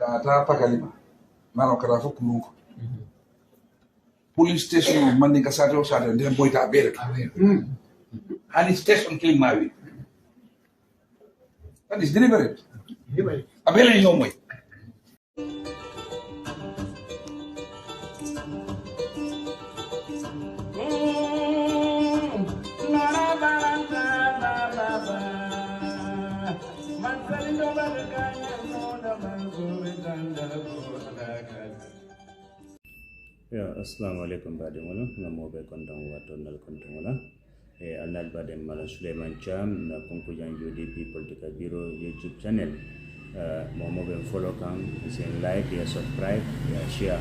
kata pakalima mano kara fo kulunko police station mandi ka sato sato ndem boyta bele hani station ke mawi that is deliberate abele no moy Ya, assalamualaikum badimuna namo be kontong wato nal kontong la alnal badem mala Suleiman Cham na konkujan UDP Political Bureau YouTube channel mo be follow kan sen like ya subscribe ya share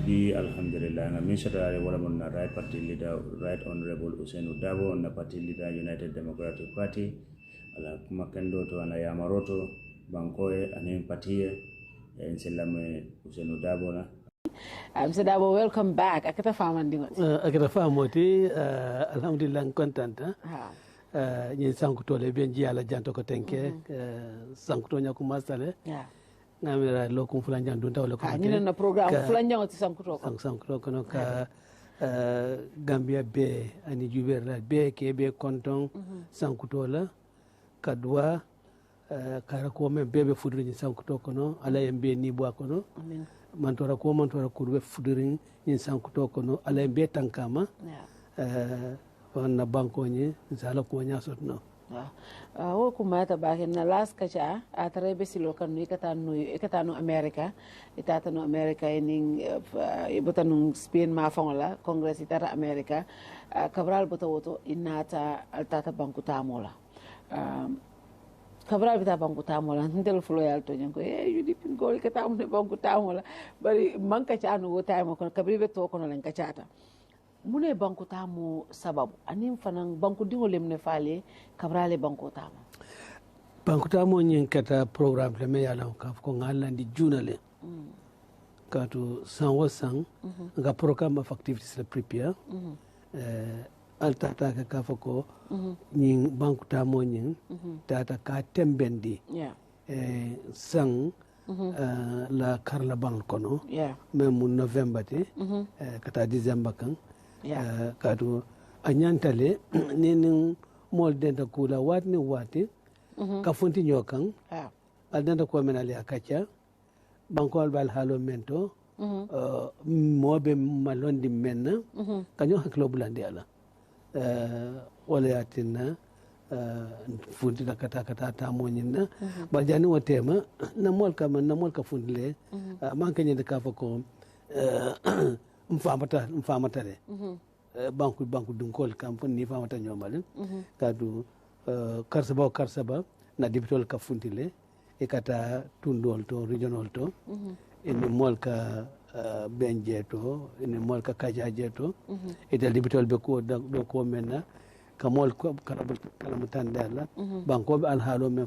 bi alhamdulillah ngamin sadare wala mon na right party leader right honorable Ousainou Darboe na party leader United Democratic Party ala kumakendo to ana yamaroto bankoe anen party en selame Ousainou Darboe na Mr. Darboe, welcome back. Akita famandingo. Akita famoti alhamdulillah content. Ni sankuto le benji ala janto ko tenke sankuto nya ko masale. Ngamira lokum fulanjang dunta wala ko. Ni na program fulanjang ti sankuto ko. Sankuto kono ka Gambia be ani juberla be ke be konton sankuto la kadwa kara ko men bebe fudri ni sankuto kono ala yembe ni bwa kono. Amen. Mantora kurbe fudirin yin sankuto kono ala be tankama wana banko ni sala ko nya sotno wo kuma ta ba na last kacha a tare be silo kan ni kata no America itata no America ning ibotanu Spain ma fongola congress itata America kabral botowoto inata altata banku tamola kabra bita banku tamola ndel fulo yalto nyanko UDP gol ka tamne banku tamola bari manka chanu wo taymo kon kabri be to kono len ka chata mune banku tamo sababu anim fanan banku dingo lemne fale kabra le banku tamo nyin kata program le me yala ka ko ngalandi junale katu san ga program of activities le prepare altata ka fako nyin banku tamo nyin tata ka tembendi sang la karla bank kono même november te kata december kan kadu anyantale nin mol denta kula watni wati ka fonti nyokan aldenta ko menali akacha banko albal halo mento mobe malondi menna kanyo haklo bulandi ala wala yatina fundi da kata ta monyina ba jani wotema na mol ka fundile man kanye da kafa ko mfamata le banku dunkol kampani ni famata nyomale kadu karsaba na dibitol ka fundile e kata tundol to regional to ene mol ka benjeto ene mol ka kajajeto ete dibitol be ko do ko menna kamol kala mutandala banko be alhalo men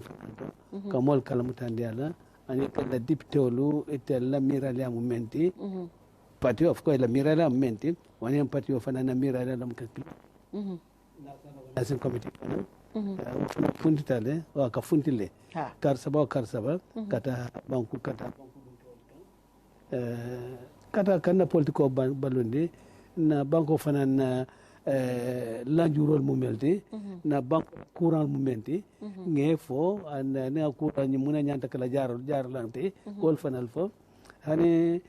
kamol kala mutandala ani kala dibitolu ete la mirale momenti party of ko la mirale momenti woni party of na mirale lam ka national committee funditale wa ka fundile karsaba kata banku kata kana politiko balonde na banko fanan lanjurol mumelti na banko courant mumenti ngefo na courant ni muna nyanta kala jar lante wol fanal fo hani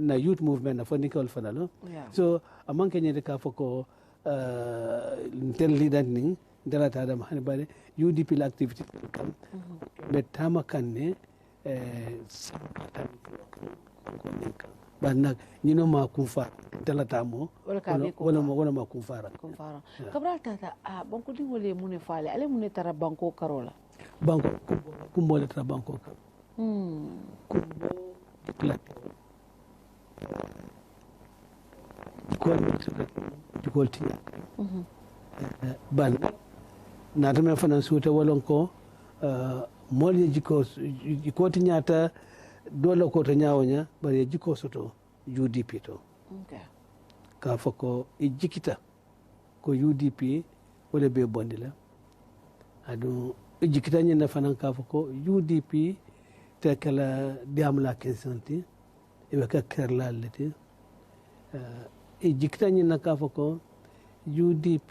na youth movement na fo nikol fanalo so amanke nyede ka foko tel leader ning dala ta dam hani bare UDP activity kam betama kanne bannak ñino ma kufa talatamo wala ma kufara kabral tata banko dingole mune fale ale mune tara banko karola banko kumbole tara banko kar ko tiya ban na tame fanan suta walon ko mol jiko tinyata dole ko to nyawonya bari jiko soto UDP to ka fako jikita ko UDP wala be bondila adu jikita nyina fanan ka fako UDP te kala diamla kesanti ibe ka kerla leti e jiktani nakafako UDP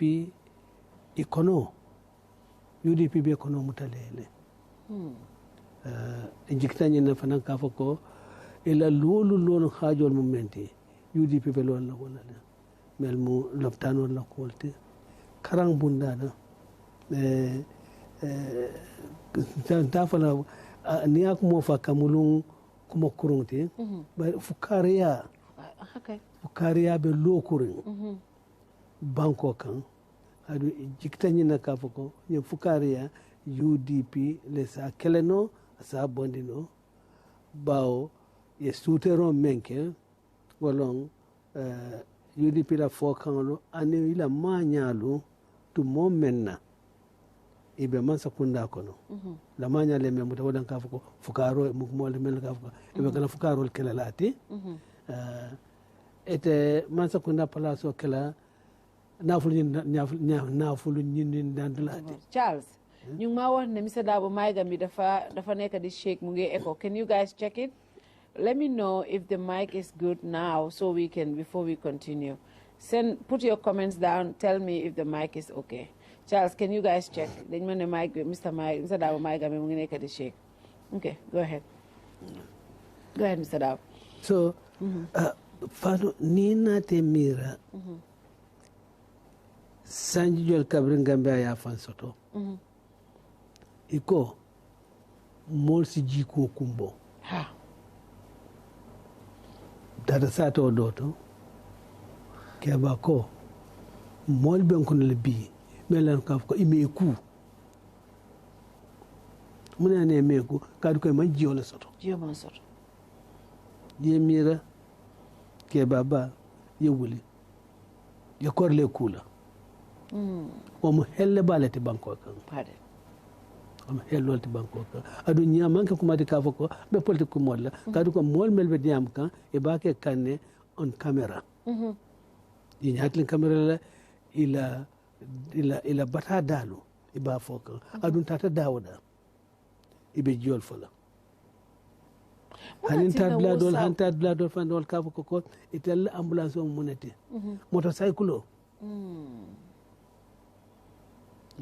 ikono UDP be kono mutalele e jiktani na fanan kafako ila lolu hajol momenti UDP be lolu la wala mel mu loptano la kolte karang bundana ta fala ni ak mo fa kamulung kuma kurunti ba fukaria fukaria be lokurin banko kan adu jiktani na kafako ni fukaria UDP le sa keleno sa bondino bao ye sutero menke wolong UDP la fokanglo ane ila manyalu tu momenna ibe mansa kunda kono la manya le memuta wadan kafuko fukaro mukmol mel kafuko ibe kana fukaro kala lati ete mansa kunda palaso kala nafulu nyin dandulati Charles ñu ma wax ne Mr. Darboe mic mi dafa nekk di shake mu ngi echo. Can you guys check it? Let me know if the mic is good now so we can, before we continue. Put your comments down, tell me if the mic is okay. Charles, can you guys check? Then when the mic, Mr. Darboe mic mu ngi nekk di shake. Okay, go ahead. Go ahead, Mr. Darboe. So, Fado, Nina Temira, Sanjol Kabrin Gambia ya fansoto. Iko, mol si jiko kumbo. Ha. Dada sato doto, keba ko, mol ben kono le bi, melan kaf ko ime ku. Muna ne me ku, kadu ko man jiyo la soto. Jiyo man soto. Ye mira, keba ba, ye wuli. Ye korle kula. O mo helle balete banko kan. Pardon. Am hello ti banko ka adu nya manke kuma di kafo ko be politique ko molla kadu ko mol mel be diam kan e ba ke kanne on camera yi nyatlin camera la ila bata dalu e ba foka adu tata dawda ibe jol fola hanin tad bladol fandol kafo ko itel ambulance o munete motorcycle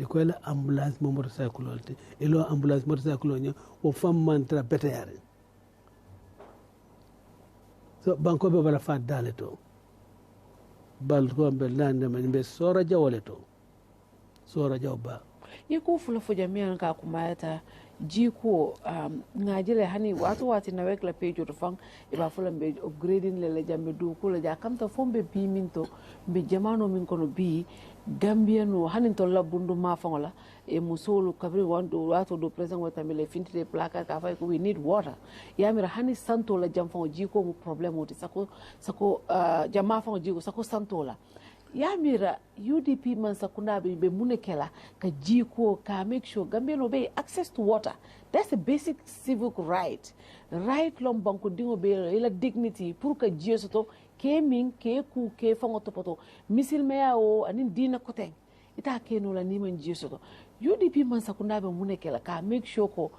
ko la ambulance mo motorcycle olte elo ambulance motorcycle nya o fam mantra betayare so banko be bala fa daleto bal ko be lande man be sora jawleto sora jawba yiko fula fo jamian ka kumayata jiko ngajile hani watu na wekla page to fang iba fula be upgrading le jambe du kula ja kamta fombe bi minto be jamano min kono bi Gambia no hanin to labundu ma fangola e musolu kabri wando wato do president wata mele fintire plaka ka fay ko we need water yamira hani santo la jam fango jiko mu problem woti sako jama fango jiko sako santo la yamira UDP man sakunda be munekela ka jiko ka make sure Gambia no be access to water. That's a basic civic right lom banko dingo be ila dignity pour ka jio soto ke min ke ku ke fango topoto misil meya o anin dina koteng ita ke no la ni man jio soto UDP man sakunda be munekela ka make sure ko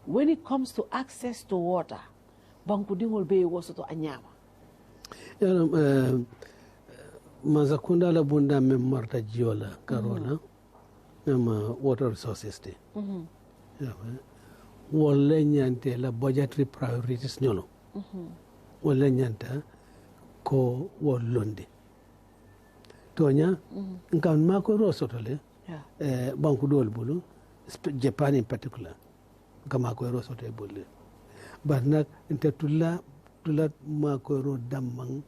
when it comes to access to water banko dingo be wo soto anyama Mazakunda la bunda me marta jiola karola nama water resources te wala nyante la budgetary priorities nyono wala nyanta ko wolonde tonya nkan mako rosotole banku dol bulu Japan in particular kama ko rosote bolle barna intetula tula mako ro damang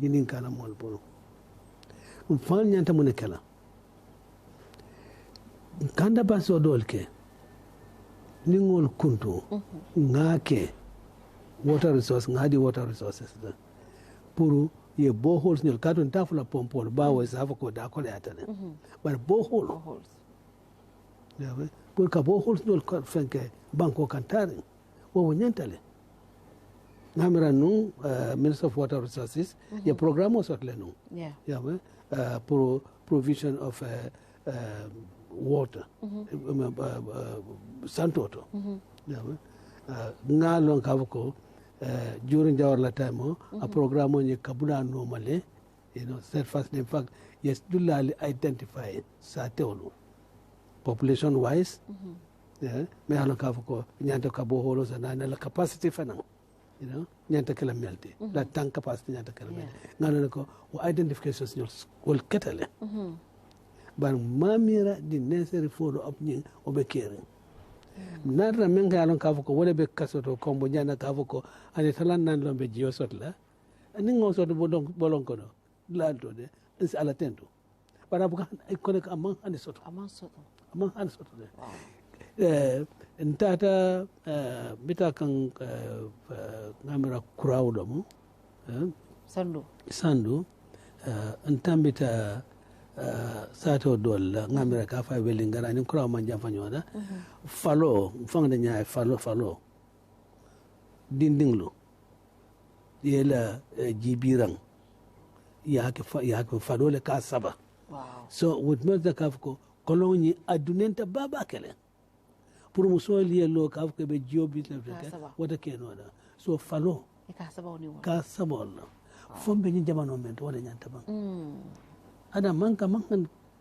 ginin kala mol bulu fan nyanta mun kala kanda baso dolke ningol kuntu ngake water resource ngadi water resources da puru ye boreholes nyol kadon tafula pompol bawo sa ko da ko ya tane bar boreholes yawe pur ka boreholes nyol ko fenke banko kantare wo nyantale ngamira nu Minister of Water Resources ye programo sotle nu yawe for provision of water santoto ngalon kavuko during our time a program on kabula normally set first in fact yes duly identify satelu population wise me halon kavuko nyanta kabo holo sana la capacity fana nyanta kala melti la tank capacity nyanta kala melti ngalo ko identification wol ketale bar mamira di necessary follow up ni obekere nara menga alon kavuko wala be kasoto kombo nyana kavuko ani talan nan lombe jiyo sotla ani ngo soto bolon ko do lado de is ala tento para bukan ikone ka amang ani soto de ntata bita kan ngamira crowd mo sandu ntambita sato dolla ngamira ka fa welingara ni crowd man jam fanyoda falo fangde nyaay falo dindinglo yela jibirang ya ke falo le ka saba so with mother kafko koloni adunenta baba kele pour muso lielo kafko be jobi wata kenoda so falo ka saba wala fombe ni jamano men wala nyanta bang ada manka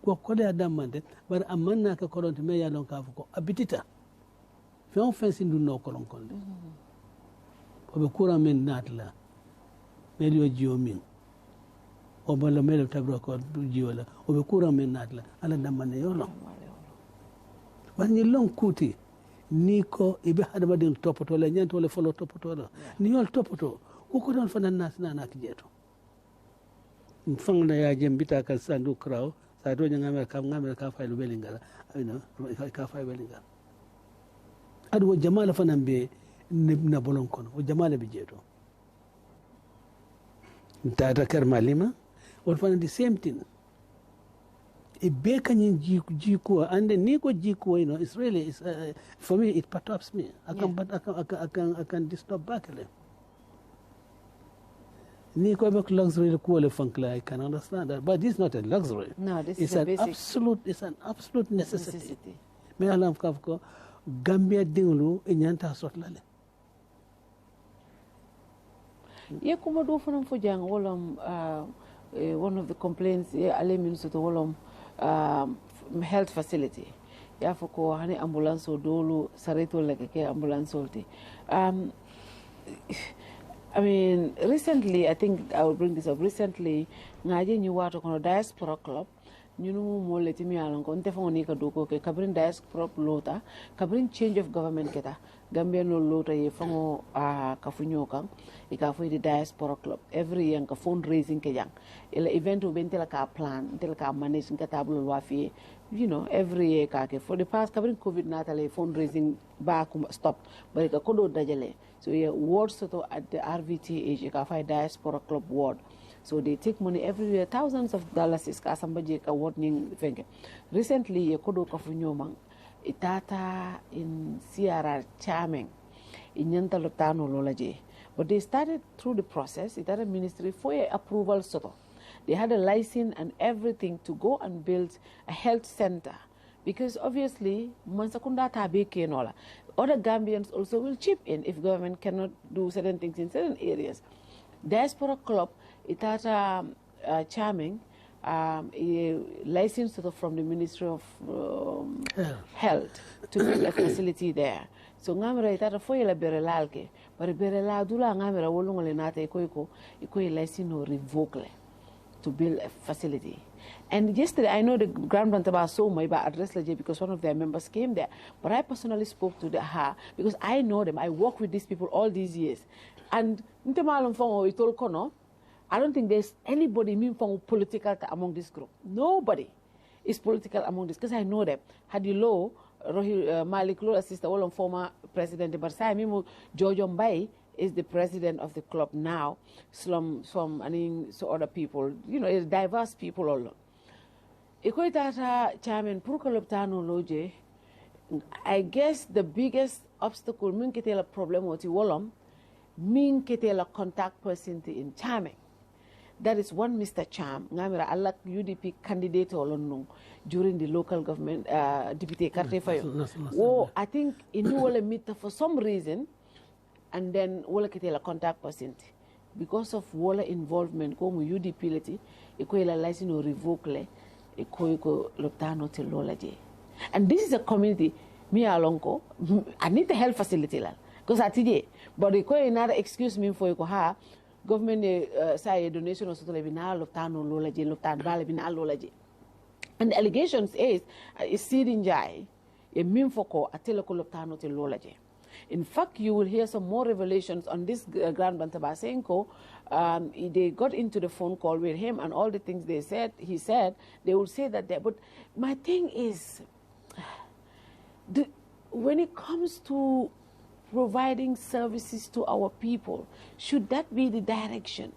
ko kole adam mande bar amanna ka kolonte me yalon kafko abitita fe on fensi ndu no kolon konde obe kura men natla melio jiomin o bala mele tabro ko jiola obe kura men natla ala damane yolo wani lon kuti niko ibe hadama din topoto le nyanto le folo topoto la ni yol topoto ko don fanan nas na kijeto mfangna ya jembita kan sandu kraw sa do ngamel ka faylu belingala ka fay belingala adu jamala fanan be na bolon kono o jamala be jeto tata Kerr malima won fanan the same thing e be kanyin jiku and ni ko jiku it's really for me it perturbs me I can disturb back ni ko be luxury ko le funkla I can understand that but this is not a luxury it's an absolute necessity me alam ko Gambia dinglu e nyanta sotlale ye kuma do fanam fo jang wolom one of the complaints ale min soto wolom health facility ya fo ko hani ambulance o dolu sareto leke ke ambulance olti I mean recently I think I will bring this up recently ngaje ñu wato kono diaspora club ñunu mo leti mi alon ko nte foni ka doko ke kabrin diaspora lota kabrin change of government keta Gambia no lota ye fango ka funyo kan e ka fo di diaspora club every year ka fundraising ke jang ila event o bentela ka plan tel ka manage ka table wa fi every year ka ke for the past kabrin covid natale fundraising ba ko stop bari ka kodo dajale so yeah wards to at the RVTH ka fa diaspora club ward. So they take money every year, thousands of dollars is kasambaje ka warning fenge. Recently, ye kodo kafunyomang itata in CRR charming in yanta lotano lolaje. But they started through the process, itata ministry for approval soto. They had a license and everything to go and build a health center. Because obviously, mansakunda tabeke nola. Other Gambians also will chip in if government cannot do certain things in certain areas. Diaspora Club itata charming a license from the Ministry of Health to build a facility there. So ngamira itata foyela berelalke, but berela dula ngamira wolungole nata iko license no revoke to build a facility. And yesterday, I know the Grand Bantaba saw my address because one of their members came there. But I personally spoke to her because I know them. I work with these people all these years. And I don't think there's anybody political among this group. Nobody is political among this because I know them. Hadi Lo, Malik Lo, sister, all former president, but Saimimu Jojo Mbai is the president of the club now. So other people, diverse people all. Ikoitata chairman Purkaloptano Loje, I guess the biggest obstacle min ketela problem oti wolom min ketela contact person in chairman. That is one Mr. Cham. Ngamira Allah UDP candidate olonung during the local government deputy Kerr Fatou. Oh, I think in wala meet for some reason, and then wala kitela contact person. Because of wala involvement, ko mu UDP leti, iko ila license no revoke le, iko loptano te lola je. And this is a community. Me alonko, I need the health facility la. Because I tije, but iko another excuse me for iko ha. Government say donation or something bina loptano lola je, loptano bale bina lola je. And the allegations is Sidin Jai, a minfoko ateleko loptano te lola je. In fact, you will hear some more revelations on this Grand Bantabasenko. They got into the phone call with him, and all the things he said, they will say that. But my thing is, when it comes to providing services to our people, should that be the direction?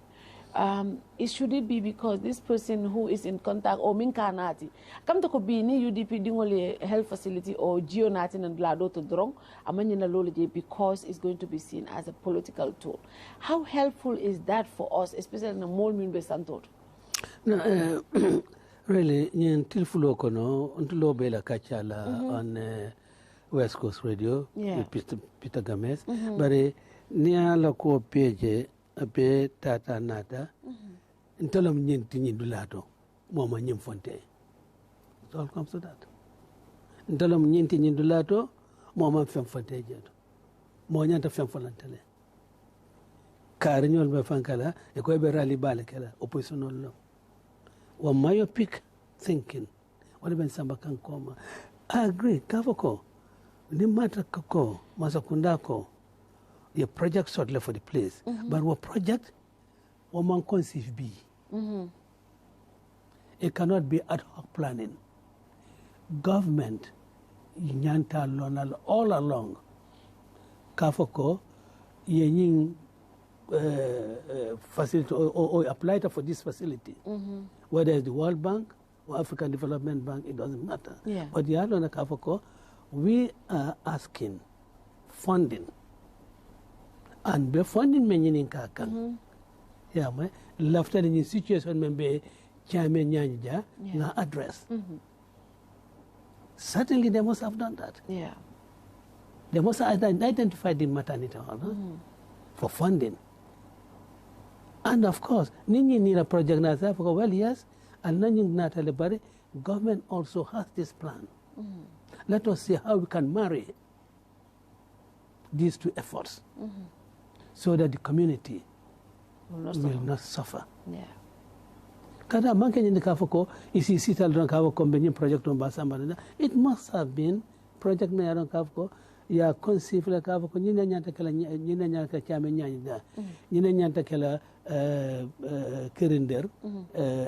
Should it be because this person who is in contact or minkanati come to be ni UDP dingole health facility or geonati and blado to drong amanyina loloje because it's going to be seen as a political tool. How helpful is that for us, especially in a more minbe santot? No, really, in tilfulo kono untulo bela kachala on West Coast Radio with Peter Gomez, but niya la ko page abe tata nata ntolam nyenti nyindulato moma nyimfonte. It all comes to that. Ntolam nyenti nyindulato moma femfonte jeto mo nyanta femfolantele karinyol be fankala e ko be rally bale kala oppositional lo wa myopic thinking wala ben samba kan koma. I agree kavoko ni mata kako masakundako your project shortly for the place, but what project woman conceive be? It cannot be ad hoc planning. Government, nyanta lonal all along. Kafoko, yening facility or apply for this facility, whether it's the World Bank or African Development Bank, it doesn't matter. Yeah. But the other Kafoko, we are asking funding. And be funding meaning kakan. Yeah, my laughter in situation membe chame nyanja na address. Certainly they must have done that. Yeah. They must have identified the maternity hall for funding. And of course, ninyi need a project na sa well yes, and ninyi natale bari government also has this plan. Let us see how we can marry these two efforts. So that the community will not suffer. Yeah. Kada manke ni kafoko isi sital don kafoko benyin project on basamba. It must have been project na yaron kafoko ya conceive la kafoko nyina nyanta kala nyina nyanta chame nyanya nyina nyanta kala Kerinder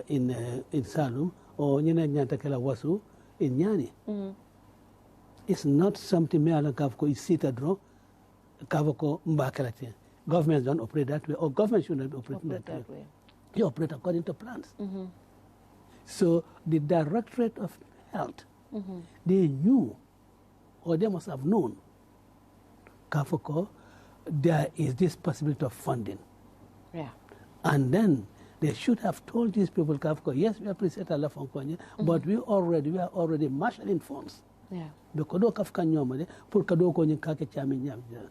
in Salum or nyina nyanta kala Wasu in Nyani. It's not something me ala kafoko is sital don kafoko mbakalati. Governments don't operate that way, or government should not operate that way. You operate according to plans. So the Directorate of Health, they knew, or they must have known, Kafoko, there is this possibility of funding. Yeah. And then they should have told these people, Kafoko, yes, we appreciate Allah for Kanye, but we are already marshalling funds. Yeah. Because Kafka nyomade, pour kado ko nyikake chame nyamja.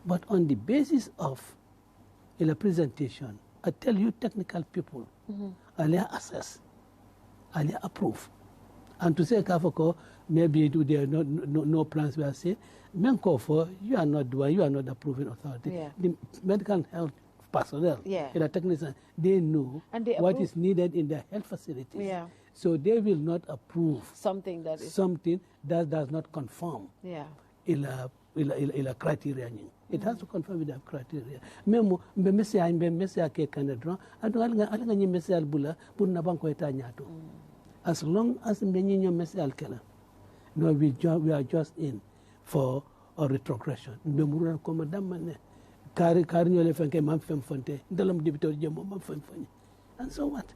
But on the basis of a presentation, I tell you technical people, I'll assess, I'll approve. And to say, Kafoko, maybe there are no plans we are saying, Menkofo, you are not approving authority. Yeah. The medical health personnel, the technicians, they know what is needed in their health facilities. Yeah. So they will not approve something that does not conform. Yeah. Ila criteria. It has to conform with the criteria. Memo mbe ke kanadro adu alanga nyi mesi albula pour na banko eta nyato. As long as mbe nyi mesi alkela. No, we are just in for a retrogression. Mbe muruna ko madam mane kari nyole fenke mam fem fonte ndalam dibito jemo mam fem fonye. And so what?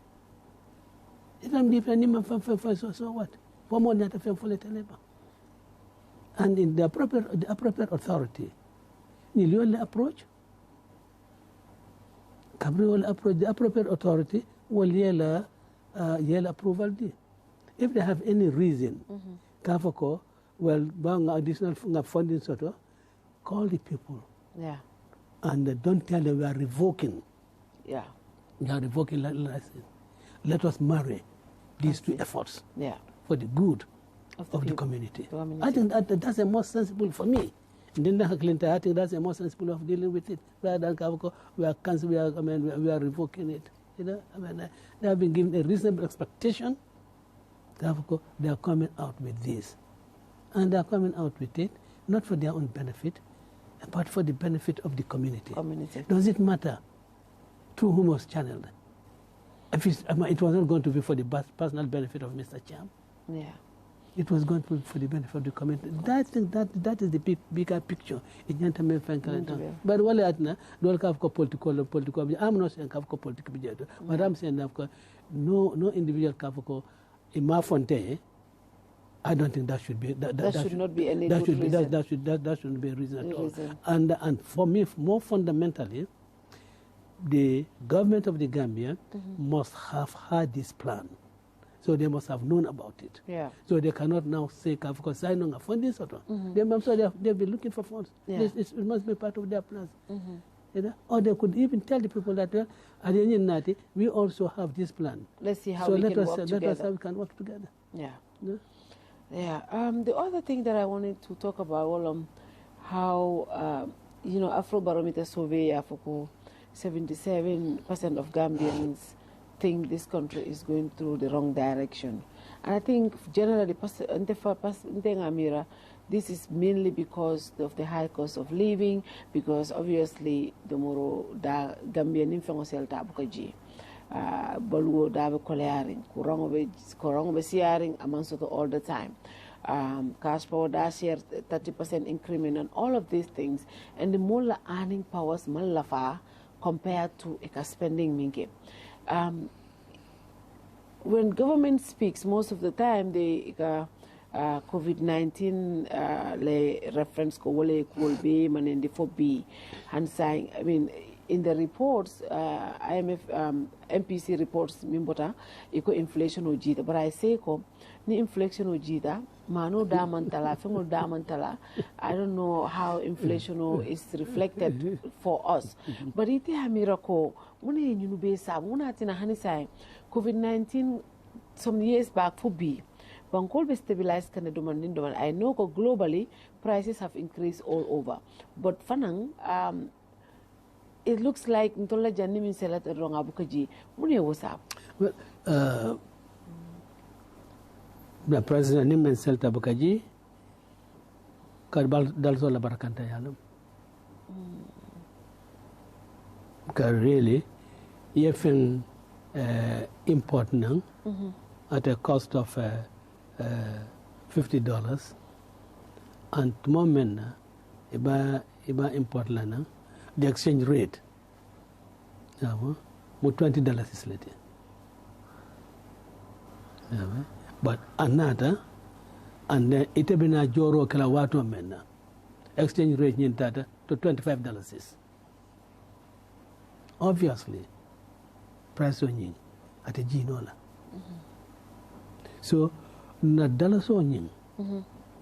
If I'm different, so what? One more not a fem for teleba. And in the appropriate authority, the approach. The appropriate authority will yell approval. If they have any reason, well, bang additional funding call the people. Yeah. And don't tell them we are revoking. Yeah. We are revoking license. Let us marry these two efforts for the good of the community. I think that's the most sensible for me. I think that's the most sensible of dealing with it. Rather than we are revoking it. They have been given a reasonable expectation. They are coming out with this. And they are coming out with it, not for their own benefit, but for the benefit of the community. Does it matter through whom was channeled? If it was not going to be for the personal benefit of Mr. Cham. Yeah. It was going to be for the benefit of the community. That is the bigger picture. But while I'm not saying political, but I'm saying no individual in my fonte. I don't think that should be that should not be any that should reason. That shouldn't be a reason at all. And for me, more fundamentally, the government of the Gambia must have had this plan, so they must have known about it. Yeah. So they cannot now say because I know funding they've been looking for funds. Yeah. It must be part of their plans. Or they could even tell the people that at the end of the we also have this plan. Let's see how we can work together. Let us how we can work together. Yeah. Yeah. The other thing that I wanted to talk about, how Afrobarometer survey, 77% of Gambians think this country is going through the wrong direction, and I think generally, this is mainly because of the high cost of living. Because obviously, the moro da Gambian influential tabukaji. Bolwo dabe kolearing kurango be siaring amansoto all the time. Cash power da share 30% increment and all of these things, and the more earning powers malafa compared to spending minke. When government speaks, most of the time they COVID-19 le reference ko wole cool be manende for B and saying, I mean, in the reports, IMF, MPC reports, mimbota, iko inflation ojita. But I say ko ni inflation ojita, mano damantala, fengo damantala. I don't know how inflation is reflected for us. But iti hamira ko, muna yunube sa, muna tina hani say, COVID-19 some years back for B. Bankol be stabilized kana demand. I know ko globally prices have increased all over. But fanang it looks like ntola janni min selat wrong abukaji. Mune what's up? Well, the president nimen selta abukaji karbal dalso la barakanta yalum. Because really, even import nang at a cost of $50, and moment iba import lana. The exchange rate, $20 is later. But another, and then it been a joro kalawato mena. Exchange rate nyintata to $25 is. Obviously, price on at a ginola. So, na dollars on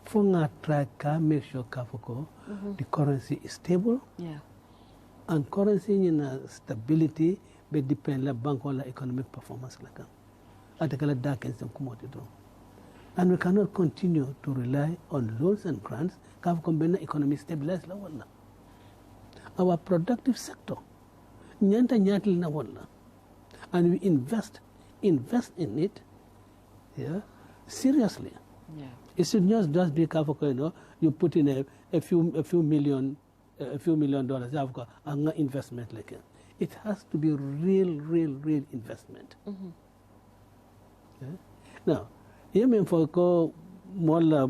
for nga try to make sure the currency is stable. Yeah. And currency in stability be depend la bank on la economic performance la kan. Atakala darkens and commodity. And we cannot continue to rely on loans and grants kaf kombena economy stabilize la wala. Our productive sector nyanta nyatli na wala. And we invest in it, seriously. Yeah. It should not just be careful, you put in a few $1 million of investment like it. It has to be real investment. Now, even for mola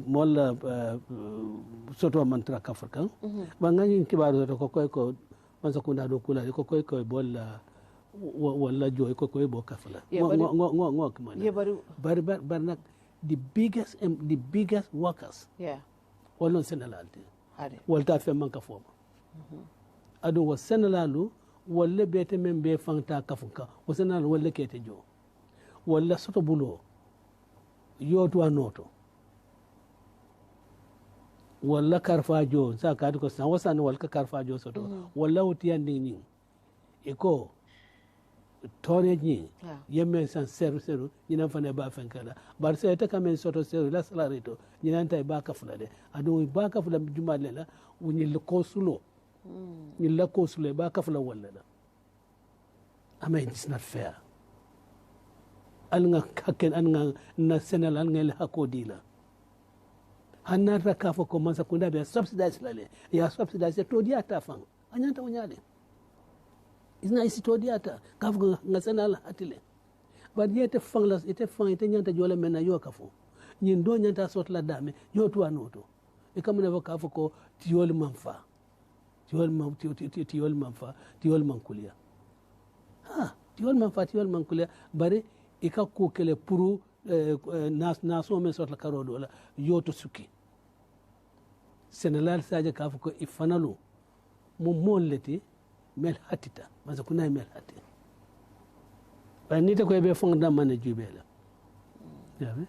soto mantra kafrkan, bangayin kibaru ko mansakunda do kula ko bola wala joy ko bo kafla. But the biggest workers. Yeah. Walon senalalti. Walta fe manka forma. adu wa senalalu walla bete men be fangta kafunka wa senalalu walla kete jo walla soto bulo yotu anoto walla karfajo sa kadi ko san wasani walla karfajo soto walla wutiyandi ni iko tone ni yemme san seru ñina fane ba fenkala bar se ta kamen soto seru la salari to ñina tay ba kafula de adu ba kafula jumaale la woni le kosulo ñi la kosulo ba kafula walla la ama it's not fair al nga hakken an nga na senal al nga le hakodi la hanna rakafo ko man sakunda be subsidize la le ya subsidize to dia ta fan anyanta wonyale isna isi to diata kafgo nga senal atile ba diete fanglas ite fang ite nyanta jole mena yo kafo nyin do nyanta sot la dame yo to anoto e kamuna ba kafo ko tiol manfa tiol manfa tiol mankulia tiol mankulia bare e ka ko kele puru naso men sot la karodo la yo to suki senal saje kafo ko ifanalu mo molleti mel hatita maza kuna mel hati ba nita ko be fonda man jubela yabe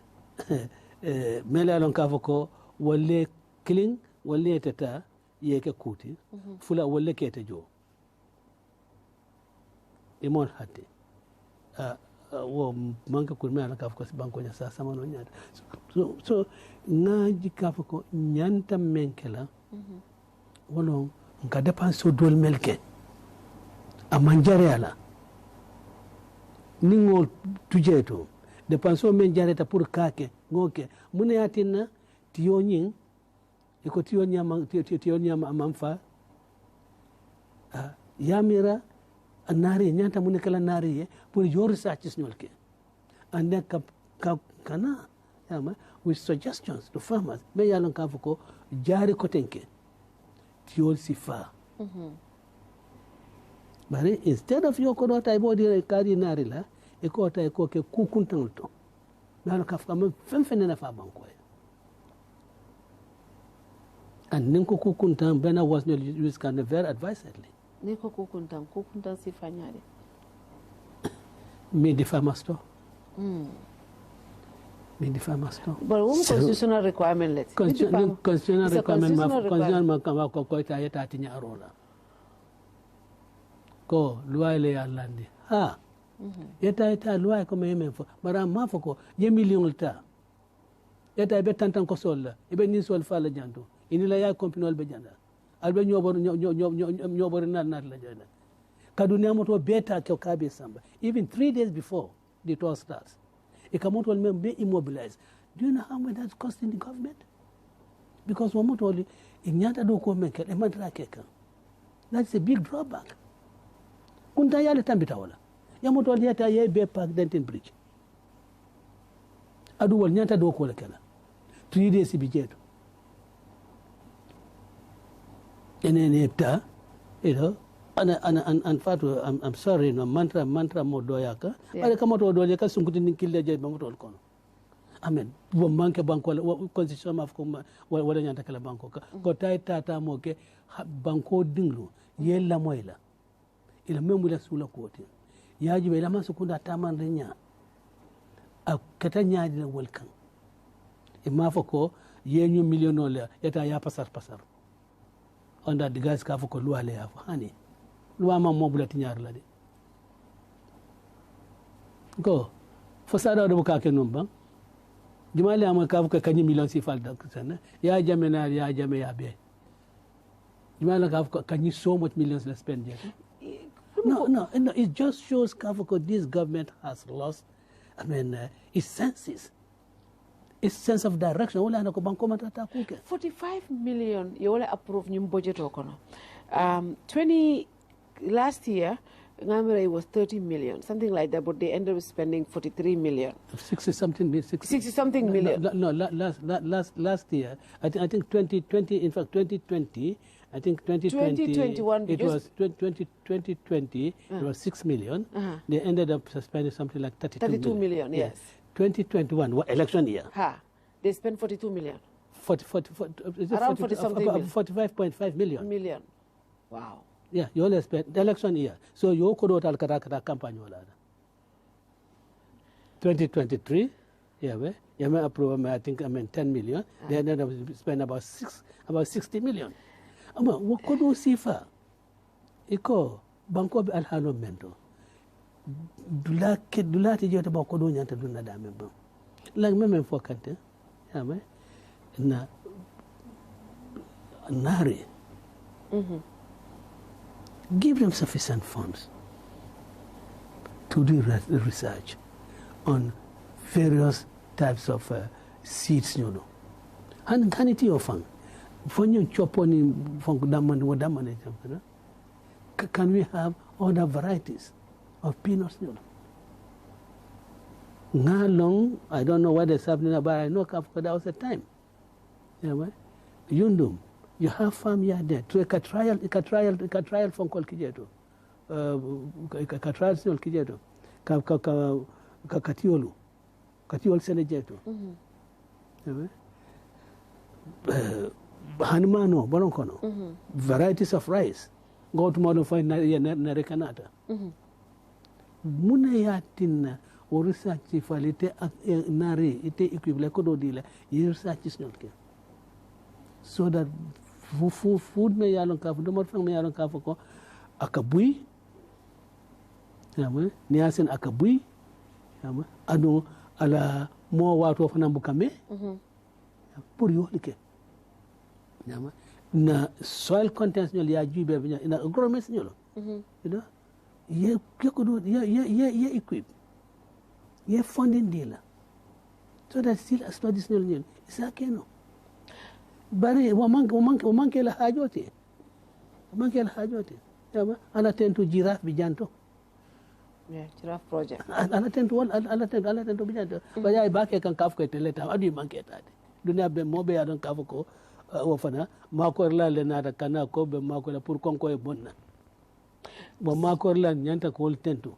mel alon ka ko wolle clean wolle tata yeke kuti fula wolle kete jo e mon hati wo manka ko mel ka ko banko nya sa sama no nyaata so ngaji ka ko nyanta menkela wono nga dépense dol melke a manjare ala ningo tujeto dépense men jareta pour kake ngoke mune yatina tiyonyin iko tiyonyama amamfa yamira anari nyanta mune kala nari pour your research nolke ande kana yama with suggestions to farmers me yalon kafuko jari kotenke tiyol sifa bare instead of yo ko ta body kadi nari la e ko ta ko ke kukuntan to nalo kafka me fenfene na fa banko and nin ko kukuntan bena was no use can very advisedly ni ko kukuntan si fanyade me di famasto me di famasto but one constitutional requirement let constitutional requirement ma ko ta yeta tinya arola ko loi le yallande yeta loi ko men fo bara ma fo ko je million ta yeta be tantan ko solla e be ni sol fa la janto ini la ya compinol be janda albe nyobor nan la janda kaduna moto beta ko kabe samba even 3 days before the tour starts e kamoto men be immobilized. Do you know how much that's costing the government? Because wamoto li inyata do ko men ke e mandra keka. That's a big drawback. Kunta yale tambita wala yamoto yata ye be park Denton Bridge adu wal nyanta do ko la kala 3 days bijeto ene ta ana fatu I'm sorry no mantra mo doyaka ale kamoto do le ka sunguti ni kille je ba motol kono amen bo manke banko constitution ma ko wala nyanta kala banko ko tay tata mo ke banko dinglu yella moyla ila membu la sula kote yaji be la man sukunda taman rinya a kata nyaadi la welkan e ma fako yenyu milliono la eta ya pasar onda digas ka fako loi le ya hani loi ma mobula tinyar la de ko fasada do ka ke numba jumale am ka fako kanyi million si fal da sana ya jame na ya jame ya be jumale ka fako kanyi so much millions la spend yet. No, it just shows Kafako this government has lost, its senses, its sense of direction. 45 million, you only approve new budget. Last year, it was 30 million, something like that, but they ended up spending 43 million. 60 something million. No, last year, I think 2020, in fact 2020, I think 2021 it was 2020 it was 6 million. They ended up spending something like 32 million, yes. 2021 election year. They spent 42 million. Around 40 something million. 45.5 million. Wow. Yeah, you always spend the election year. So you could do kata campaign wala. 2023, yeah, you may approve. I think 10 million. Then I spend about 60 million. What could you see for? Iko banko be alhalo mento. Dula ti jota ba ko do nyanta dunna da men ban. Lag men fokante. Yeah, na nare. Give them sufficient funds to do research on various types of seeds, you know. And can it your fun? When you chop on can we have other varieties of peanuts, you know? Long, I don't know what is happening, but I know there was a time. Yundum. You have farm here there. To a trial from called Kijeto. A trial still Kijeto. Katiolu. Katiol Senejeto. Hanmano, Boroncono. Varieties of rice. Go to modify Narekanata. Munayatina or research if I nare, ite equivalent kodo dealer, you research is not care. So that food me yalon kafu do morfang me yalon kafu ko akabui yama niasen akabui yama ado ala mo wato fana bukame pour yo like yama na soil contents nyol ya jube be na agronomist nyolo you know ye ko ye equip ye funding dealer so that still as traditional nyol isa keno bari wamanke la hajote yama ala tentu giraffe bijanto giraffe project ala tentu bijanto baya bake kan kafko teleta adu manke tade dunia be mobe ya don kafko wofana mako la le nada kana ko be mako la pour konko e bonna bo mako la nyanta ko tentu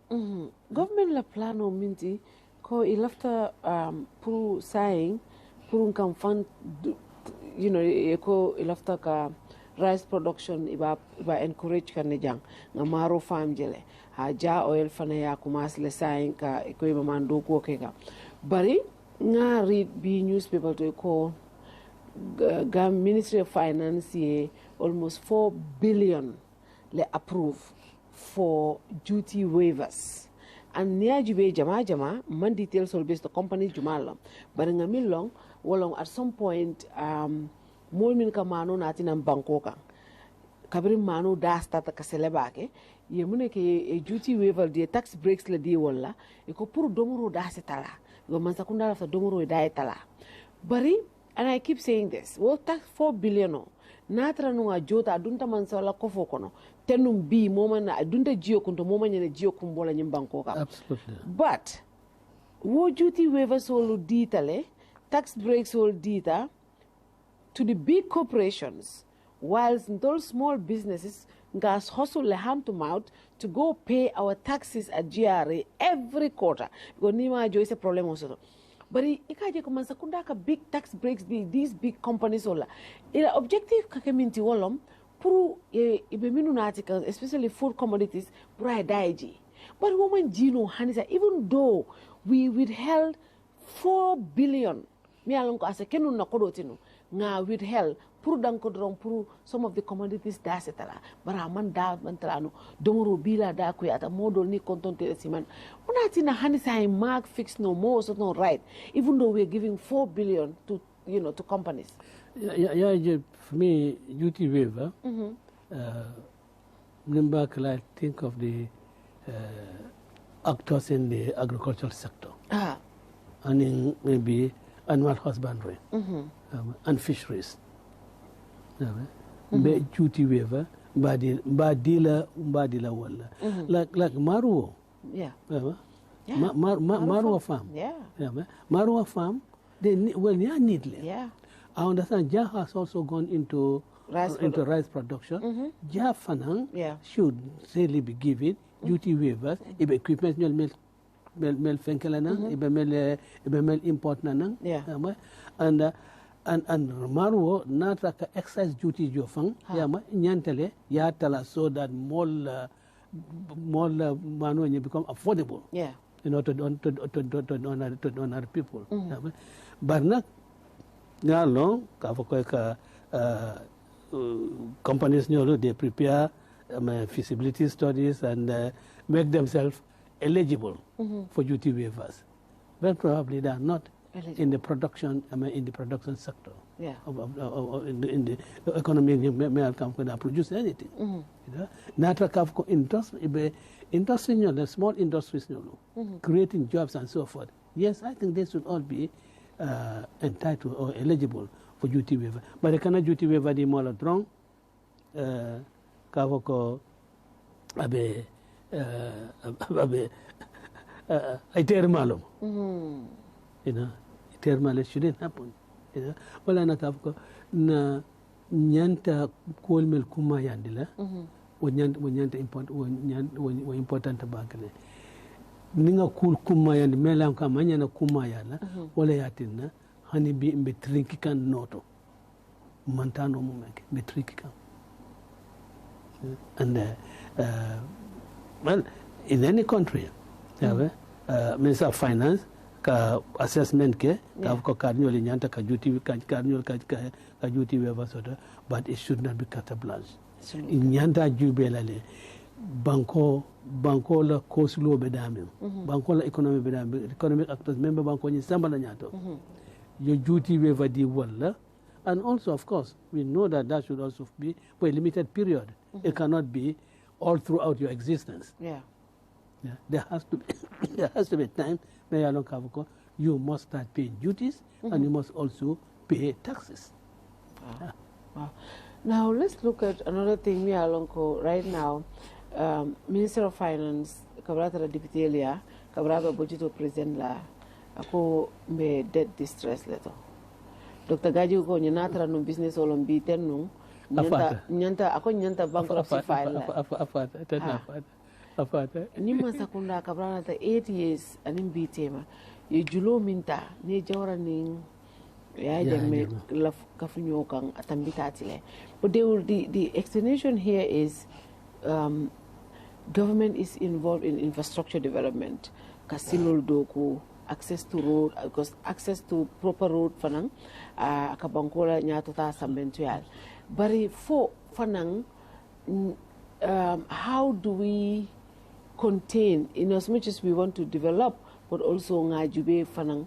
government la plano minti ko ilafta pour saying pour kan fund you know, eko ilafta ka rice production iba encourage kan jang ngamaro farm jele ha ja oil fana ya kumas le sain ka eko iba mando ko keka bari nga read bi newspaper to eko Ministry of Finance ye almost 4 billion le approve for duty waivers and near jube jama man details all based the company jumala bari nga milong walong at some point mol min ka mano nati nan bankoka kabri mano da stata ka selebake ye mune ke e duty waiver de tax breaks le di wala e ko pour domoro da setala go man sakunda la domoro da etala bari and I keep saying this well tax 4 billion natra no ajota dunta man sala kofo kono tenum bi moma na dunta jio kunto moma nyene jio kumbola nyim bankoka absolutely but wo duty waivers will ditale tax breaks will dita to the big corporations, whilst those small businesses gas hustle le hand to mouth to go pay our taxes at GRA every quarter. Because nima jo is a problem also. But ikaje ko mansakunda ka big tax breaks be these big companies all. Ila objective kakeminti wolom puru ibe minu na articles, especially food commodities, pura daiji. But woman Gino Hanisa, even though we withheld 4 billion mi alonko ase kenu na kodotinu nga withheld pour danko dron pour some of the commodities da setala bara man da mantrano domoro bila da ko ata modol ni kontonte siman onati na hanisa mark fix no more so no right even though we are giving 4 billion to to companies yeah for me duty waiver I think of the actors in the agricultural sector and in maybe animal husbandry and fisheries. Duty waiver, badila wala. Like Maruo. Yeah. Maruo farm. Yeah. Maruo farm, they needle. Yeah. I understand Jah has also gone into rice production. Jah Fanang should really be given duty waivers if equipment mel fenkelana ibe mel import nanang and and Marwo nata ka excise duty jo fang yama nyantele ya tala so that more manu become affordable. Yeah. You know, to other people. But not long companies they prepare feasibility studies and make themselves eligible for duty waivers. But probably they are not eligible in the production. In the production sector. Yeah. In the economy, may produce anything. You know, natural industry, the small industries, creating jobs and so forth. Yes, I think they should all be entitled or eligible for duty waiver. But the kind of duty waiver the more wrong, kavoko abe itermalum. You know, itermal shouldn't happen. You know, wala na kavoko na nyanta kolmel kuma yandila. Wanyanta important bagale. Ninga kul kuma yandi melam kama nyana kuma yala wala yatina hani bi mbe trinki kan noto mantano mumeke mbe trinki kan. And well, in any country, Minister of Finance ka assessment ke ka karnyol nyanta ka duty karnyol ka duty waiver sort, but it should not be carte blanche. Nyanta jubelale banko la kosulo bedame banko la economy bedame economic actors member banko ni samba la nyato your duty waiver di wala. And also of course we know that should also be for a limited period. It cannot be all throughout your existence. Yeah. There has to be time where you must start paying duties and you must also pay taxes. Wow. Now let's look at another thing. Me alonko right now, Minister of Finance, kabrata la deputy elia, kabrata budget president la, ako me debt distress leto. Dr. Gaji ko nyanatra no business olombi tenu, nyanta bankruptcy file. Afata. Nima sakunda kabrata ta 8 years anim bitema. Ye julo minta ne jawra ning. But the explanation here is government is involved in infrastructure development, kasilul doku, access to road, because access to proper road fanang, akabankola nyatota sambentual. But for fanang, how do we contain, in as much as we want to develop, but also ngajube fanang,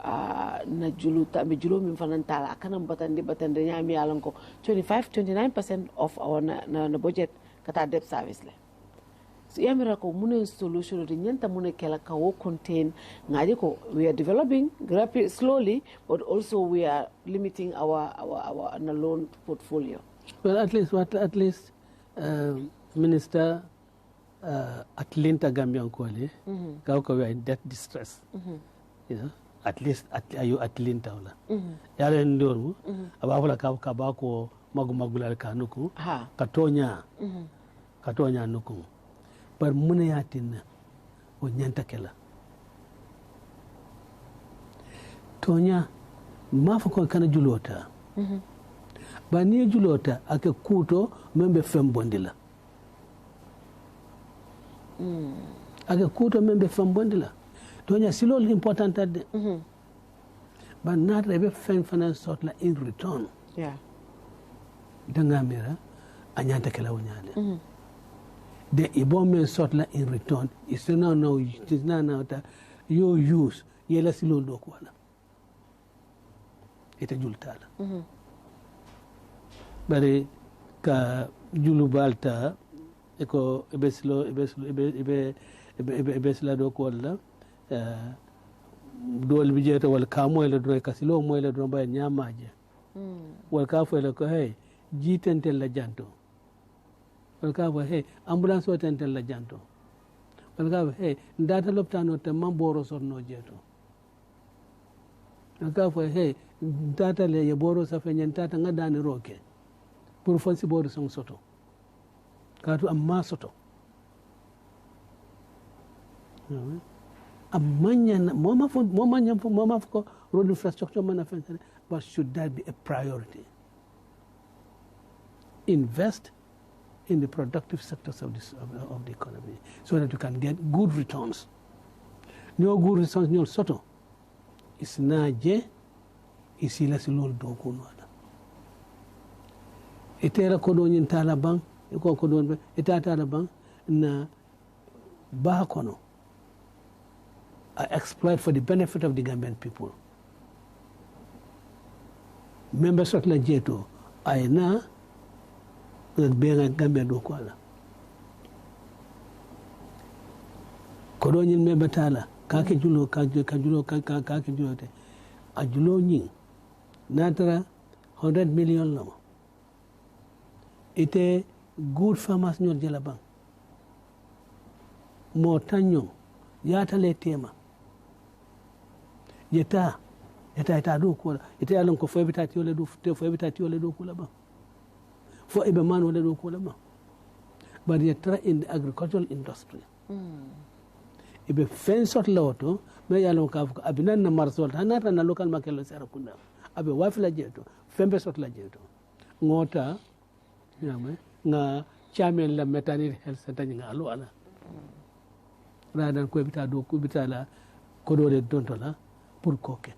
na juluta be julo min fanantala kanam batande nyami alanko 29% of our na budget kata debt service le so yamira ko mune solution de nyanta mune kala ka wo contain ngadi ko we are developing slowly but also we are limiting our loan portfolio. Well, at least Minister Atlanta Gambian Kwale we are in debt distress. You know, at least ayu Atlanta wala yale ndoru abafula kabako magumagula kanuku katonya nuku par mune yatina o nyanta kala tonya mafako kana julota ba ni julota ake kuto membe fembondila ake kuto membe fembondila tonya silo important at but not a finance sort like in return. Yeah. Dangamira anyanta kala unyale. The ibome sort like in return is now it is now that you use yela silo dokwala. Ita jultala. Bari ka julubalta eko ebesla dokwala. Dol bijeta wal kamo ele do kasilo mo ele do ba nyamaje wal ka fo ele ko hey jitentel la janto wal ka fo hey ambulance wotentel la janto wal ka fo hey ndata loptano te mamboro sorno jeto wal ka fo hey ndata le ye boro sa fe nyantata ngadani roke pour fonsi bodo song soto katu amma soto amanya mama fo road infrastructure mana fensere but should that be a priority? Invest in the productive sectors of the economy so that you can get good returns. No good returns, no soto. It's naje, it's ila silol doku noada. Itera kodo nyin talabang, iko kodo ita talabang na bahakono. I exploit for the benefit of the Gambian people. Members of la jeto, aina benga Gambia do kwala. Kodo nyin member tala. Kake julo te a julo nyin natara 100 million lama ite good farmers ñol jela bang mo tanyo yata le tema yeta do ko ite alon ko foybitati yole do ko la bang fo ibe man wala do ko la bang but yeta in the agricultural industry ibe fen sort lawto me yalo ka abinan na marsol hanata na local makelo sera kunda abe wafila jeto fembe sort la jeto ngota yame nga chairman la metani health center nga alo ala radan ko bita do ko bita la ko do le dontola pour koke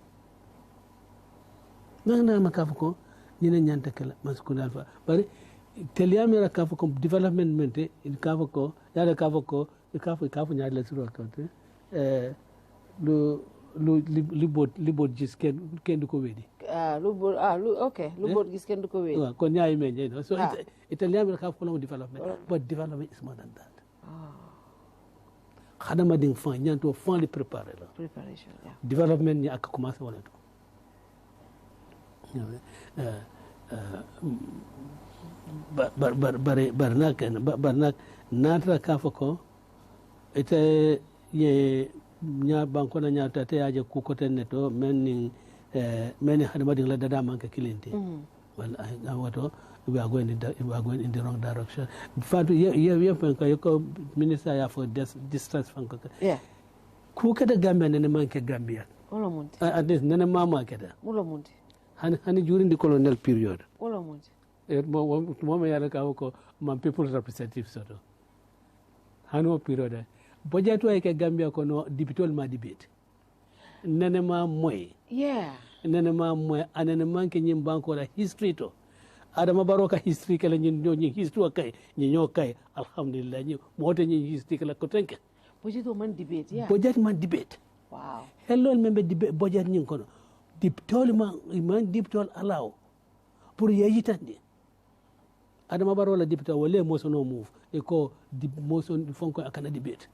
nana makafu ko ñina ñanta kala maskulal fa bari teliamira kafu ko development mente il kafu ko yala kafu ko kafu nyaade la suro ko libot gis ken ko wedi libot gis ken ko wedi ko nyaay me nyay so italian kafu ko development but development is more than that khadama ding fan nyanto fan li préparer la preparation yeah development ni ak commencer wala to barnak natra kafu ko ite ye nya banko na nya tate aje ku ko ten neto men hadama ding la dada manka kilenti well I wato we are going in the wrong direction fatu ye penka yoko minister ya for distress fanko yeah ku kada gambia ne manke gambia wala munti at least nene mama kada wala munti hani during the colonial period wala munti mo me yala ka ko man people representative soto hano period budget wa ke Gambia ko no dibitol ma debate nene ma moy yeah nene ma moy anene man ke nyim banko la history to adama baroka history kala nyi history kay nyo kay alhamdulillah nyi mote nyi history kala ko tenke budget man debate yeah budget man debate wow hello membe debate budget nyi ko no dibitol man dibitol allow pour yeyitande adama barola dibitol wala mo so no move e ko motion fonko akana debate.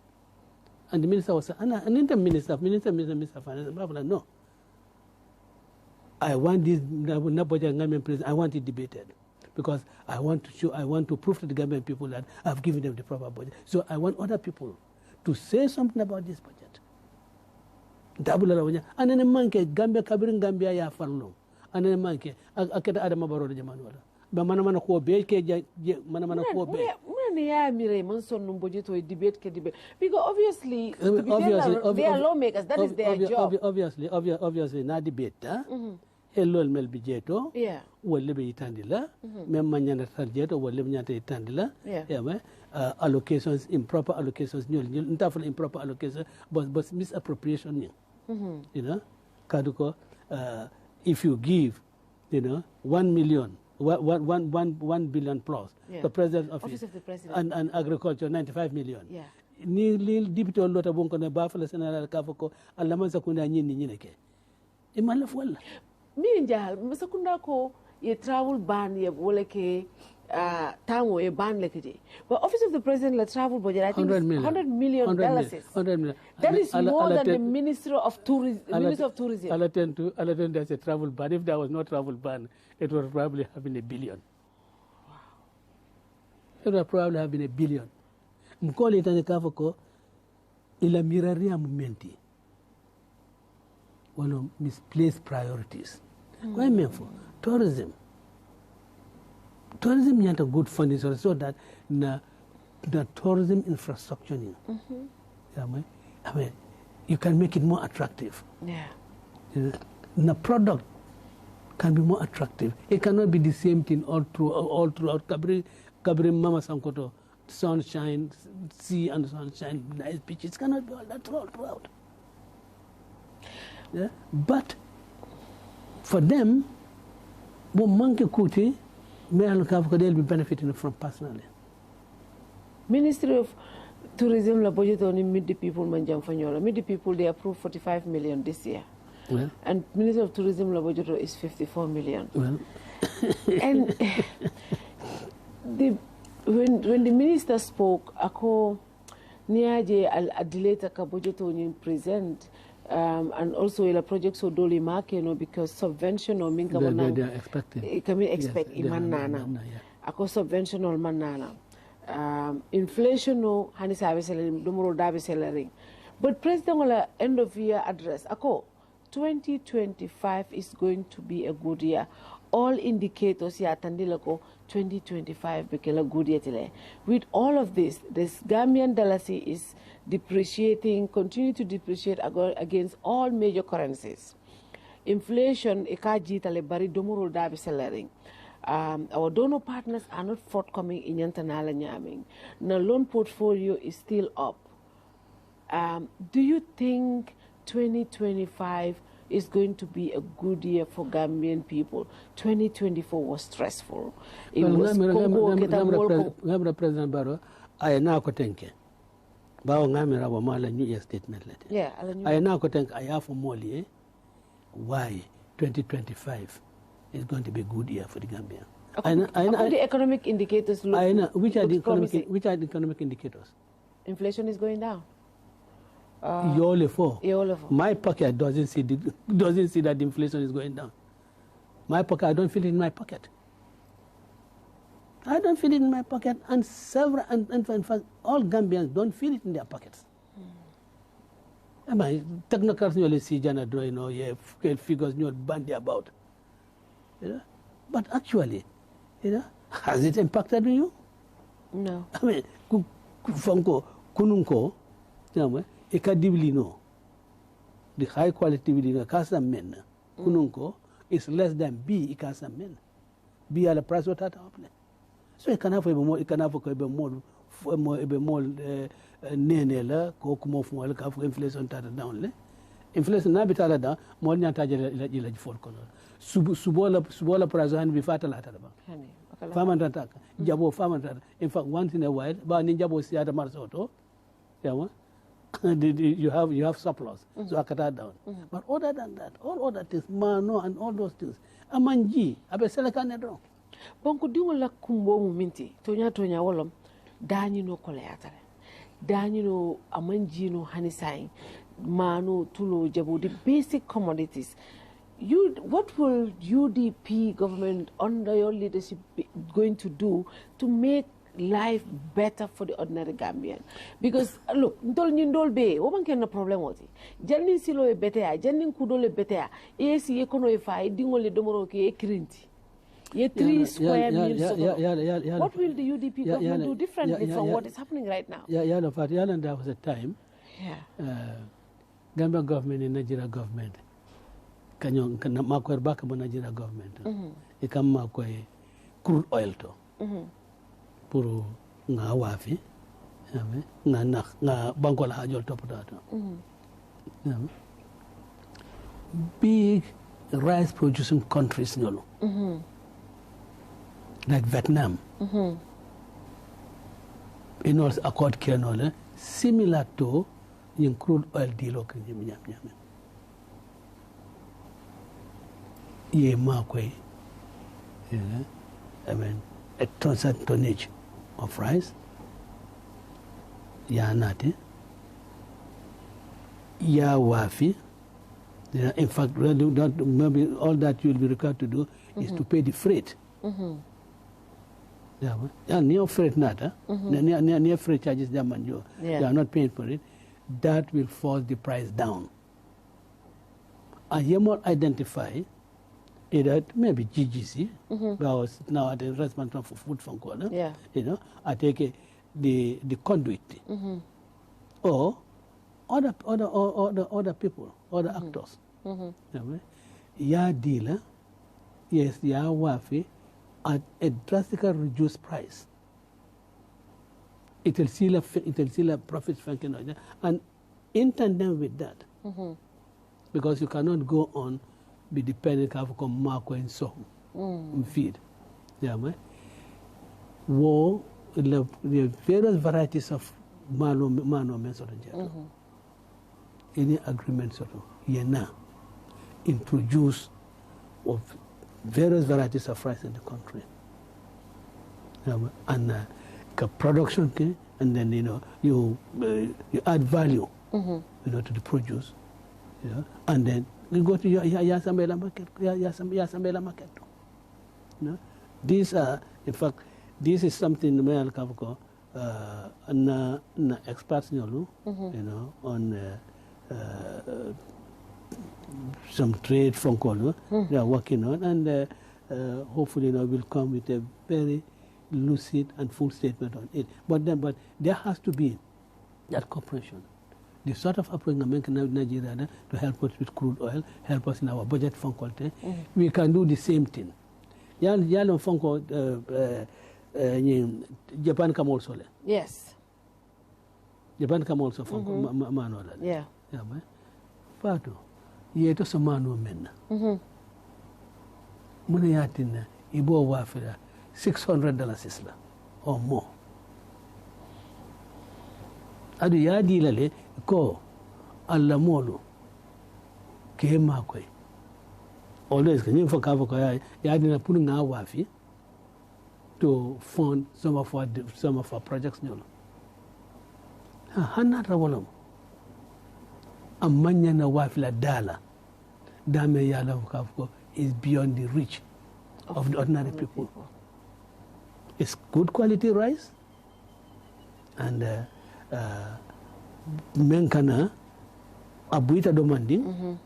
And the minister was minister finance, no. I want this Gambian president, I want it debated. Because I want to prove to the Gambian people that I've given them the proper budget. So I want other people to say something about this budget. And then manke Gambia kabirin Gambia ya farlo. And then manke akeda adama baro de jamanu wala. Ba mana ko be ke mana ko be. Yeah, Manson debate because obviously they are lawmakers. That is their job. Obviously, na debate. Hello, mel bijeto. Yeah. Wale be itandila. Mem manyana tarjeto. Wale manyata itandila. Yeah. Allocations, improper allocations. Ntaful improper allocations, but misappropriation. You know, kaduko. If you give, 1 million. 1 billion plus. Yeah. The president's office of the president. And agriculture 95 million. Yeah. Ni dibito lota bonko na bafala sana kafoko alamanza kuna nyini ke. Imala wala. Mi njahal masakunda ko ye travel ban ye wole ke tango ye ban lekeje. But office of the president la travel budget I think $100 million. $100 million. That is more than the Minister of Tourism. Alaten there's a travel ban. If there was no travel ban, it would probably have been $1 billion. Wow. It would probably have been $1 billion. Mkoli itanekafoko ila miraria momenti. One of misplaced priorities. Why mean for tourism? Tourism is a good funding source so that the tourism infrastructure, I mean, you can make it more attractive. Yeah. The product can be more attractive. It cannot be the same thing all throughout. Kabri Mama Sankoto, sunshine, sea and sunshine, nice beaches. It cannot be all that throughout. Yeah? But for them, what monkey kuti, they'll be benefiting from personally. Ministry of Tourism, la budget only meet the people manjam fanyola. Meet the people, they approved 45 million this year. Well, and Ministry of Tourism, la budget is 54 million. Well, and when the minister spoke, ako niaje adileta ka budget only present. And also the project so doli make, because subvention or minka they are expecting. Can we expect imanana? Ako subvention or manana. Inflation no hani sabe selling dumuro dabe selling. But President Ola end of year address ako 2025 is going to be a good year. All indicators ya tandilako 2025 became a good year tile. With all of this Gambian dalasi is depreciating, continue to depreciate against all major currencies. Inflation ekaji tale bari dumuro dabe selling. Our donor partners are not forthcoming in Yantanala Nyaming. The loan portfolio is still up. Do you think 2025 is going to be a good year for Gambian people? 2024 was stressful. It was Congo, President Barrow, I now think. Bao ngamira wa mala new year statement letter. Yeah, I now think I have for Moli. Why 2025 is going to be a good year for the Gambia? The economic indicators look. I know which are the economic indicators. Inflation is going down. My pocket doesn't see that the inflation is going down. My pocket, I don't feel it in my pocket. I don't feel it in my pocket, and in fact, all Gambians don't feel it in their pockets. Technocrats only see Jana Dro, figures bandy about. But actually, has it impacted on you? No. I mean, kununko, ikadibli no. The high quality within Casa men, kununko is less than B Casa men. B at the price of that. So it can have a more, nenela, kokumo for inflation down. Inflation na bitala down, more than tajil for color. Subola price and be fatal at the farm attack. Jabo farm attack. In fact, once in a while, but Ninjabo see at the Marsoto, you have surplus, so I cut that down. But other than that, all other things, mano and all those things, amanji, abeselekane. Bonko dingo la kumbo muminti tonya wolom danyi no koleatare danyi no amanji no hanisai mano tulo jabo the basic commodities. What will UDP government under your leadership be going to do to make life better for the ordinary Gambian? Because look, ndol nyindol be woman ken na problem oti jannin silo e betea jannin kudole betea esi ekono e fa dingo le domoro ke e krinti. 3 square meals. What will the UDP government do differently from what is happening right now? There was a time. Gambia government and Nigeria government. Kanyo makwer baka mo Nigeria government. Ikam makwe crude oil to. Puro nga wafi. Nga banko la hajol to potato. Big rice producing countries nyolo. Like Vietnam, in all accord Kianola, similar to in crude oil deal. Ye markway, I mean, a certain tonnage of rice, ya nati, ya wafi. In fact, maybe all that you'll be required to do is to pay the freight. Near freight nata, near freight charges they are not paying for it. That will force the price down. And you might identify either maybe GGC, because now at the restaurant for food from corner, I take the conduit, or other people, other actors. Dealer yes, yeah, wafi at a drastically reduced price. It will seal a profit function, and in tandem with that, because you cannot go on be dependent on marco and so feed. Yeah, man. War the various varieties of mano method. Any agreement sort of now introduce of various varieties of rice in the country. And production, and then you add value, to the produce, and then you go to your Yasambela market. These are, in fact, this is something the experts on some trade phone call they are working on, and hopefully will come with a very lucid and full statement on it. But there has to be that cooperation. The sort of approach in Nigeria to help us with crude oil, help us in our budget phone call. We can do the same thing. Yalo phone call Japan come also. Yes. Japan come also phone call manual. Yeah. Yeah, Fatou. Yeto samano men. Muna yatina ibo wafira $600 isla or more. Adu yadi lale ko alla molo ke makwe. Always can you forget yadi na punu nga wafi to fund some of our projects nyolo. Hanata wolom. Amanya na wafila dala dame yala vukafko is beyond the reach of the ordinary people. It's good quality rice, and menkana abuita demanding,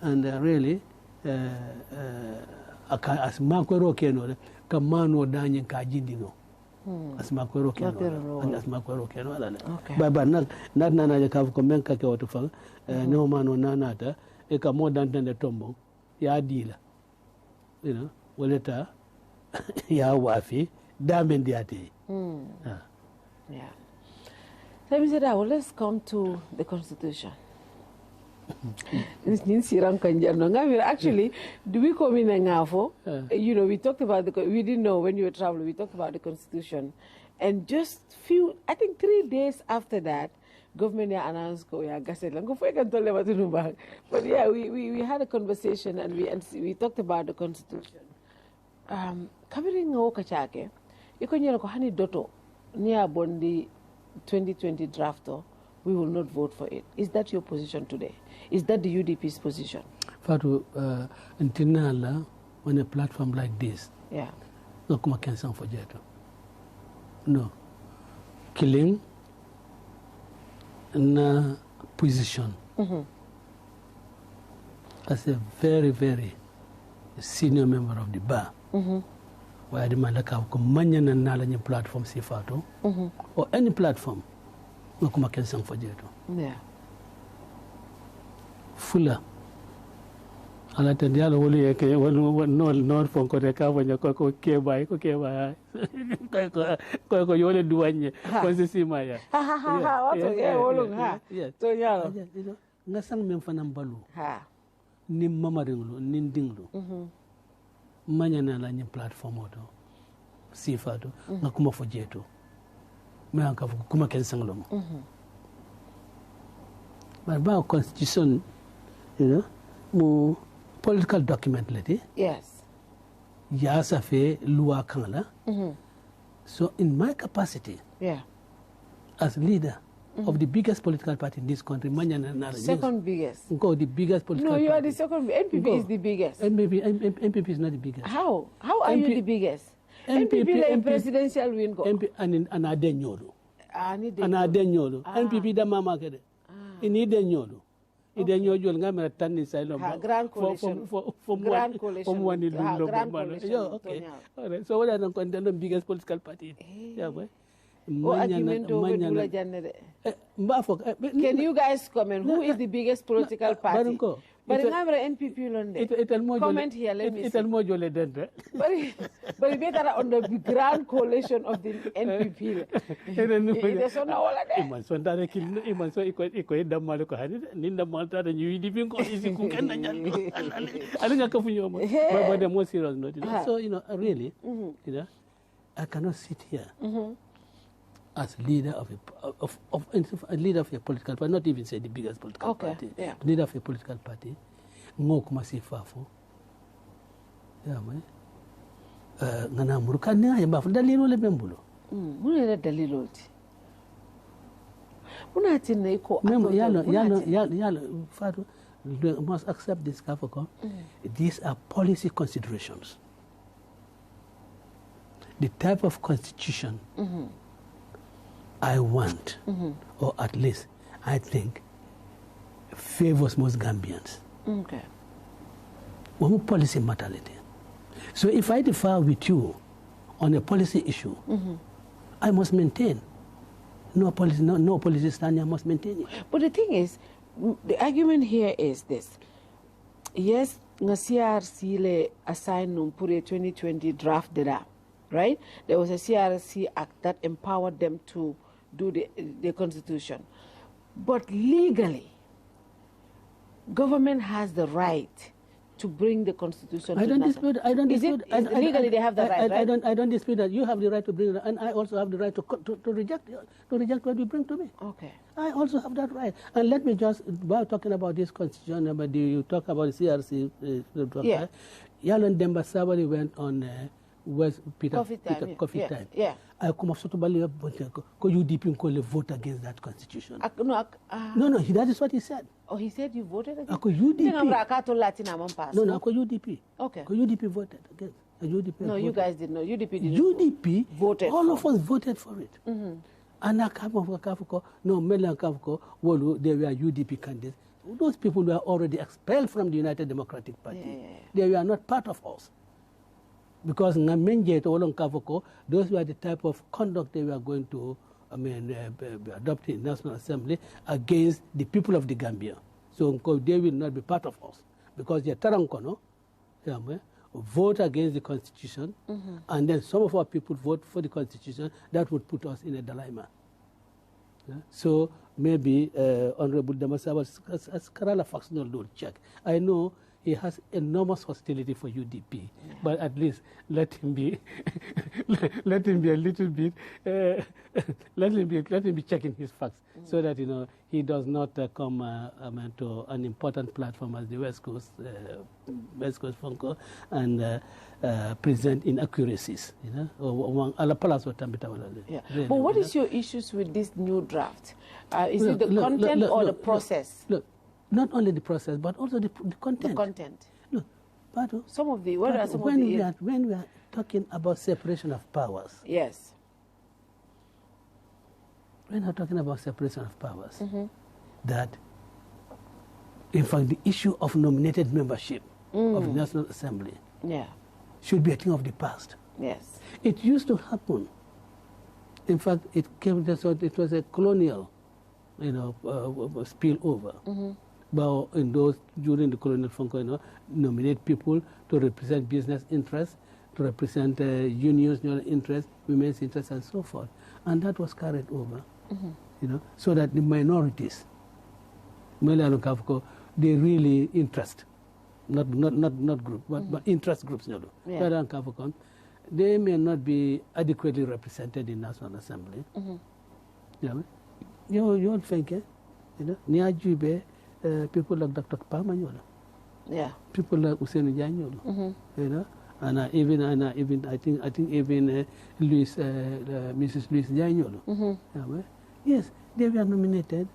and really as makwero keno kamano danyen kajindino. As makwero keno and as makwero keno alale. But not nana jakav komenka ke watufal no mano nanata eka more than the tombo ya dila, waleta ya wafi damendiate. Yeah. Let me say that. Well, let's come to the Constitution. Actually, do we come in and out? We talked about we didn't know when you were traveling. We talked about the Constitution, and just I think 3 days after that, government announced but yeah, we had a conversation and we talked about the Constitution. Covering Okachake, you can hani doto near Bondi 2020 draft, we will not vote for it. Is that your position today? Is that the UDP's position? Fatou, until on a platform like this, yeah, no kuma kensan for jeto. No, killing na position as a very, very senior member of the bar. Where the Malaka Manyan and Nalany platform Sifato or any platform, no kuma kensan for jeto. Yeah. Fuller. Ala tendialo woli eke no phone ko reka wanya ko ke bai ko yole duanye ko sisi maya wato ke wolung ha to yalo ngasang mem fanam balu ha nim mamaringlu nin dinglu manyana la nyim platform oto sifado ngakuma fojeto me anka kuma kensanglo ba constitution mo political document leti. Yes. Yes, afe loi kangla. So in my capacity, as leader of the biggest political party in this country, second biggest. Go the biggest political party. No, you are the second. NPP is the biggest. NPP is not the biggest. How are you the biggest? NPP like presidential win go. MP and adenyolo. Adenyolo. NPP da mama kede. Ini adenyolo. Idenyo jol ngamera tanni saylo grand coalition from one okay. All right. So what are the biggest political party? Yeah, boy. Can you guys comment? Who is the biggest political party? But ngamra NPP londe. Comment here, let me see. Ital mojo le dente. But better on the grand coalition of the NPP. It is on all of that. Iman so ndare kil iman so iko damal ko hani ninda malta da ñuy dipin ko isi ku ken na ñan ali nga kafu ñoma but the more serious note so really I cannot sit here as leader of a leader of a political party, not even say the biggest political party, leader of a political party, ngok masifafo. Yeah, man. Ngana murukana ya bafu dalilo le membulo. Muna dalilo ti. Muna tinne ko yalo Fatou, we must accept this Kafoko. These are policy considerations. The type of constitution I want, or at least I think, favors most Gambians. Okay. One policy mentality. So if I differ with you on a policy issue, I must maintain. No policy stand, I must maintain it. But the thing is, the argument here is this. Yes, CRC le assigned Numpure 2020 draft data, right? There was a CRC act that empowered them to do the constitution. But legally, government has the right to bring the constitution I to don't dispute. I don't dispute. Legally, they have the right, right? I don't dispute that. You have the right to bring it, and I also have the right to reject what you bring to me. Okay. I also have that right. And let me just, while talking about this constitution, you talk about the CRC. Yalan Demba Sabali went on West Coffee time. Yeah. I come off to Bali, ko UDP ko vote against that constitution. No, that is what he said. Oh, he said you voted against? Ako UDP. No, ako UDP. Okay. Ako UDP voted against. UDP no, voted. You guys didn't know. UDP didn't UDP voted. All of us voted for it. And Melan Kafuko, Wolu, they were UDP candidates. Those people were already expelled from the United Democratic Party. They were not part of us. Because those were the type of conduct they were going to adopt in National Assembly against the people of the Gambia. So they will not be part of us. Because they Tarankono vote against the Constitution, and then some of our people vote for the Constitution. That would put us in a dilemma. So maybe Honorable Damasaba, as Kerala Faxnol will check. I know he has enormous hostility for UDP, but at least let him be, let him be a little bit, let him be checking his facts, so that he does not come to an important platform as the West Coast Funko and present inaccuracies. But what is your issues with this new draft? Is it the content or the process? Look. Not only the process, but also the content. The content. Look, Pato, when we are talking about separation of powers. Yes. When we're talking about separation of powers, that, in fact, the issue of nominated membership of the National Assembly should be a thing of the past. Yes. It used to happen. In fact, it was a colonial, spillover. But in those during the colonial function, nominate people to represent business interests, to represent unions' interests, women's interests, and so forth. And that was carried over, so that the minorities, they really interest, not group, but interest groups. They may not be adequately represented in National Assembly. You think, people like Dr. Pamanyola. People like Ousainou Darboe. And even I think even Mrs. Louise Janyolo. Yes, they were nominated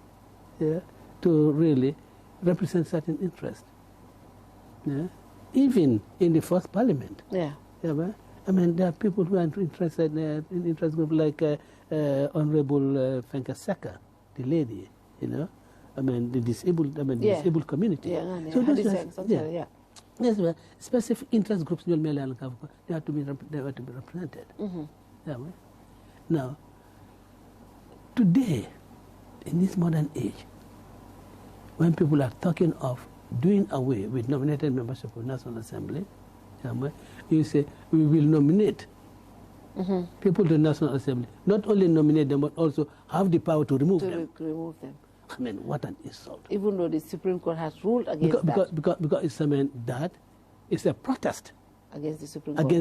to really represent certain interests. Even in the first parliament. I mean, there are people who are interested in interest group like Honorable Fenkaseka, the lady, the disabled community. So there's specific interest groups they have to be represented. Now, today, in this modern age, when people are talking of doing away with nominated membership of National Assembly, you say we will nominate people to the National Assembly. Not only nominate them, but also have the power to remove them. I mean, what an insult. Even though the Supreme Court has ruled against that. Because it's, that it's a protest against the Supreme Court.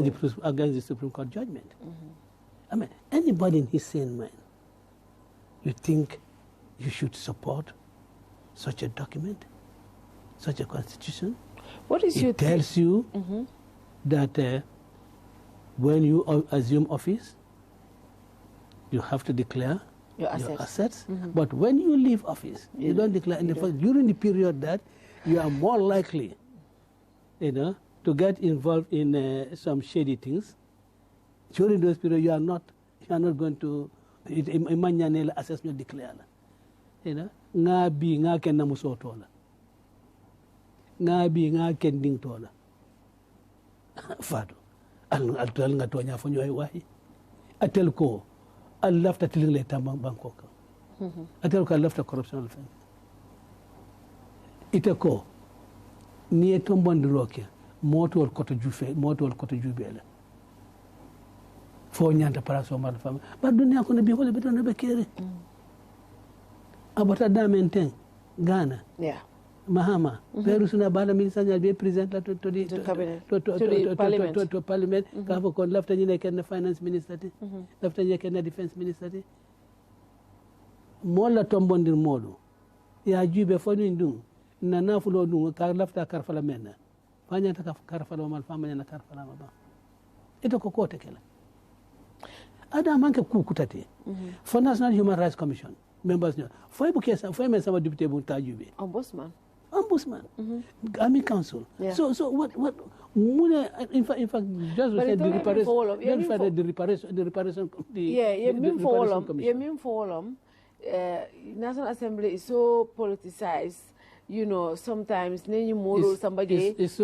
Against the Supreme Court judgment. I mean, anybody in his sane mind, you think you should support such a document, such a constitution? What is it tells you that when you assume office, you have to declare your assets. But when you leave office, you don't declare anything. During the period that you are more likely, to get involved in some shady things. During those periods, you are not going to assess your declare. Nga bi nga ken namuso tola. Nga bi nga ken ding tola. Fado. Al tel nga tonya fonyo ay wahi. Atel ko al lafta tiling le tambang bangkok. Atel ko al lafta corruption al fen. Ite ko ni tombon roke moto wal koto jubele. Fo nyanta para so mal fam. Ba dunya ko ne bi wala beto ne be kere. Abata damenten Ghana. Yeah. Mahama. Peru suna bala minister nya be present to parliament. Ka fo kon lafta ni ken finance minister ti. Lafta ni ken defense minister ti. Mola tombondir modo. Ya jube fo ni ndum. Na nafulo ndum ka lafta karfala menna. Fanya ta karfala mal fama na karfala ma ba. Ito ko kote kala. Ada manke kukutate. For National Human Rights Commission. Members, foi men sama député bu tajube. Ombudsman. Army Council. Yeah. So what in fact just said the reparation National Assembly is so politicized. Sometimes somebody is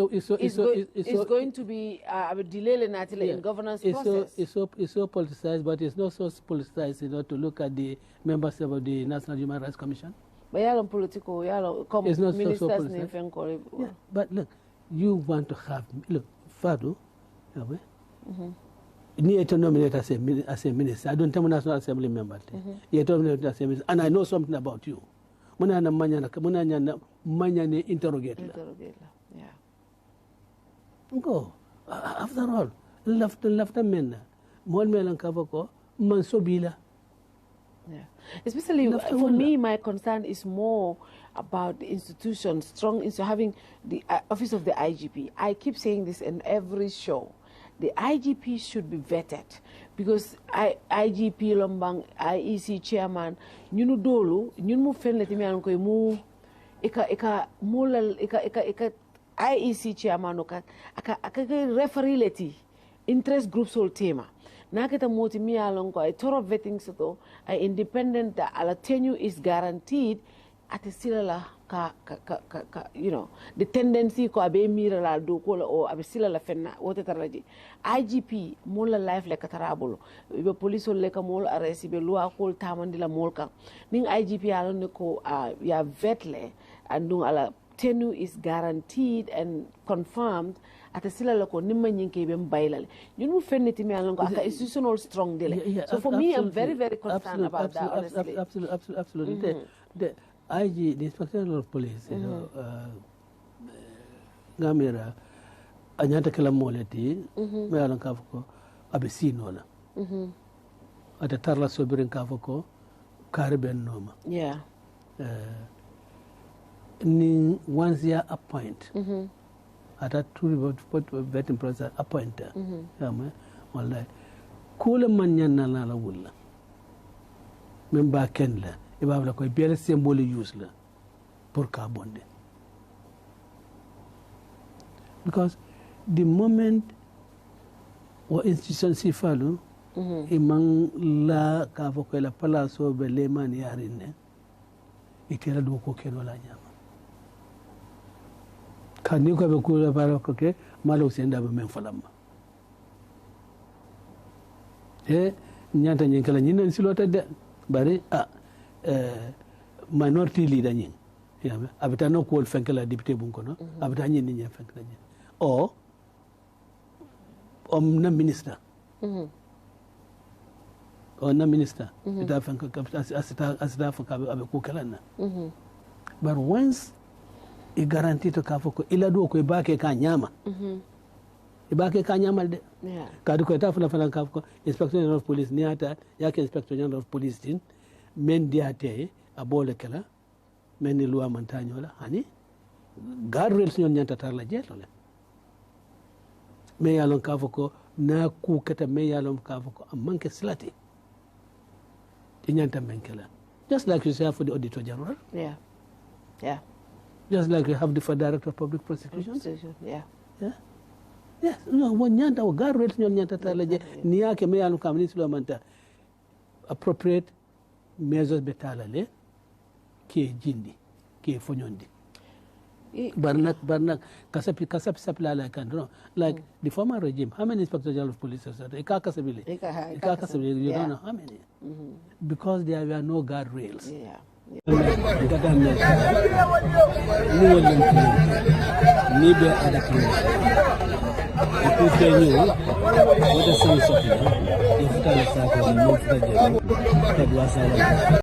going to be a delay in governance process. It's so politicized, but it's not so politicized, to look at the members of the National Human Rights Commission. But y'all political, y'all it's not ministers so politicized. Yeah, but look, you want to have Fado, need to nominate as a minister. I don't tell National Assembly member. You nominate as a minister, and I know something about you. Manya interrogate. Yeah. Go. After all, left men. Mon melan kavoko mansobila. Yeah. Especially for me, my concern is more about the institution, having the office of the IGP. I keep saying this in every show. The IGP should be vetted because IGP Lombang, IEC chairman, nyunu dolu, nyunu fenle timi anko mu eka IEC chairman aka referee leti interest groups whole tema. Naketa moti mi alonko a thorough vetting soto a independent ala tenure is guaranteed at sila the tendency ko abe mira la do ko o abe sila la fenna wote taraji IGP mola life le katarabolo be police le ka mol arrest be loi ko tamandi la mol kan ning IGP alon ne ko ya vetle andung ala tenure is guaranteed and confirmed at sila la ko nimma nyinke be mbaylale ñun mu fenneti mi alon ko aka institutional strong dele so for me I'm very concerned about that honestly absolutely the IG, the Inspector of Police, Gamera, Anyata Kalamoleti, Mayalan Kavoko, Abesinola. At the Tarla Soberin Kavoko, Caribbean Noma. Yeah. Once year appoint. At that two vetting process appointer. Kula Manyana Nala Wulla. Member Kenla. Ibabla ko biel symbole use la pour carbonde because the moment wa institution si falu imang la ka foko la palaso be le man yarine ikela do ko keno la nyama kani ko be ko la para ko ke malo senda be men falama nyanta nyinkala nyinen silota de bari minority leader ñing ya abita no ko fenkala député bun kono abita ñen ñi fenkala ñi o na ministre o na ministre ita fenka asita fo ka abe ko kalanna but once i garanti to ka fo ko ila do ko baake ka nyama ibake ka nyamal de kadu ko ta fula ka ko inspector general of police ni ata yake inspector general of police tin men diate abole kala men ni loi mantanyola hani guardrails nyon nyanta tarla jeto le me yalon ka ko na ku kata me yalon ka ko amanke slati ti nyanta men kala just like you say for the auditor general just like you have the for director of public prosecutions yes no won nyanta o guardrails nyon nyanta tarla je ni yake me yalon ka ministre manta appropriate measures betala le ke jindi ke fonyondi barnak kasapi sapla la kan no like the former regime how many inspector general of police are there kasabile you don't know how many because there were no guardrails ni be ada clause itu kenyu wada sense of it if ta sa ko no fta je ta